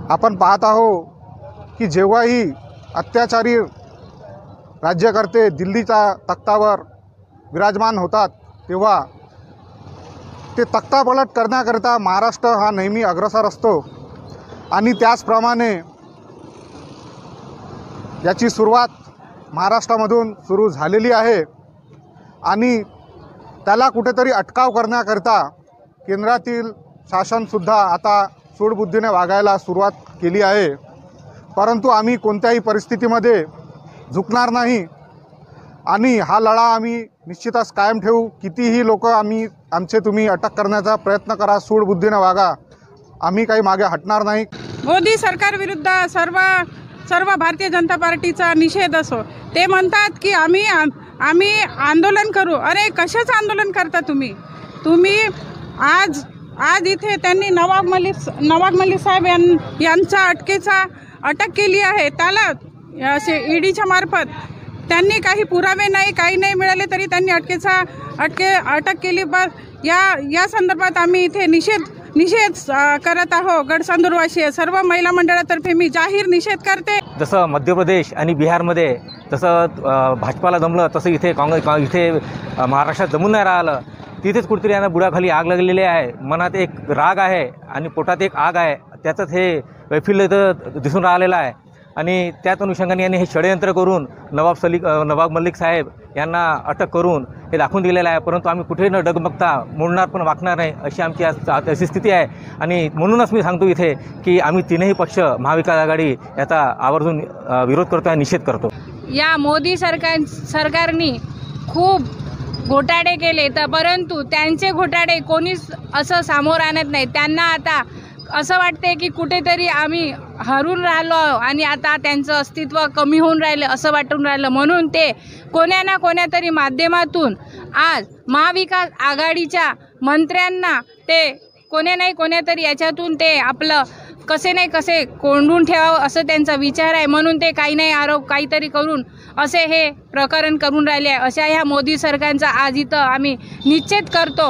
आपण पाहत आहोत की जेव्हाही अत्याचारी राज्यकर्ते दिल्लीच्या तख्तावर विराजमान होतात तेव्हा ते तख्तापलट करण्याकरिता महाराष्ट्र हा नेहमी अग्रेसर असतो आणि त्याचप्रमाणे याची सुरुवात महाराष्ट्रामधून सुरू झालेली आहे आणि त्याला कुठेतरी अटकाव करण्याकरिता केंद्रातील शासनसुद्धा आता सूडबुद्धीने वागायला सुरुवात केली आहे। परंतु आम्ही कोणत्याही परिस्थितीमध्ये झुकणार नाही आणि हा लढा आम्ही निश्चितच कायम ठेवू। कितीही लोक तुम्ही अटक करण्याचा प्रयत्न करा, सूडबुद्धीने वागा, आम्ही काही मागे हटणार नाही। मोदी सरकार विरुद्ध सर्व भारतीय जनता पार्टीचा निषेध असो। ते म्हणतात की आम्ही आंदोलन करू। अरे कशाचं आंदोलन करता तुम्ही आज इथे त्यांनी नवाब मलिक साहेब यांचा अटक केली आहे। त्याला ईडीच्या मार्फत त्यांनी काही पुरावे नाही, काही नाही मिळाले तरी त्यांनी अटक केली। या संदर्भात आम्ही इथे निषेध करत आहोत। गडसंदूरवासी सर्व महिला मंडळातर्फे मी जाहीर निषेध करते। जसं मध्य प्रदेश आणि बिहारमध्ये जसं भाजपाला जमलं तसं इथे इथे महाराष्ट्रात जमून नाही राहिलं। तिथेच कुठेतरी यांना बुडाखाली आग लागलेली आहे। मनात एक राग आहे आणि पोटात एक आग आहे, त्यातच हे वैफल्य इथं दिसून राहिलेलं आहे आणि त्याच अनुषंगाने यांनी हे षडयंत्र करून नवाब मलिक साहेब यांना अटक करून हे दाखवून दिलेलं आहे। परंतु आम्ही कुठेही न डगमगता मोडणार पण वाकणार नाही अशी आमची अशी स्थिती आहे आणि म्हणूनच मी सांगतो इथे की आम्ही तीनही पक्ष महाविकास आघाडी याचा आवर्जून विरोध करतो आणि निषेध करतो। या मोदी सरकारने खूप घोटाळे केले परंतु त्यांचे घोटाळे कोणीच असं सामोर आणत नाही। त्यांना आता असं वाटते की कुठेतरी आम्ही हरून राहिलो आणि आता त्यांचं अस्तित्व कमी होऊन राहिलं असं वाटून राहिलं। म्हणून ते कोण्या ना कोण्यातरी माध्यमातून आज महाविकास आघाडीच्या मंत्र्यांना ते कोण्या नाही कोण्यातरी याच्यातून ते आपलं कसे नाही कसे कोंडून ठेवावं असं त्यांचा विचार आहे। म्हणून ते काही नाही आरोप काहीतरी करून असे हे प्रकरण करून राहिले आहे। अशा ह्या मोदी सरकारचा आज इथं आम्ही निषेध करतो।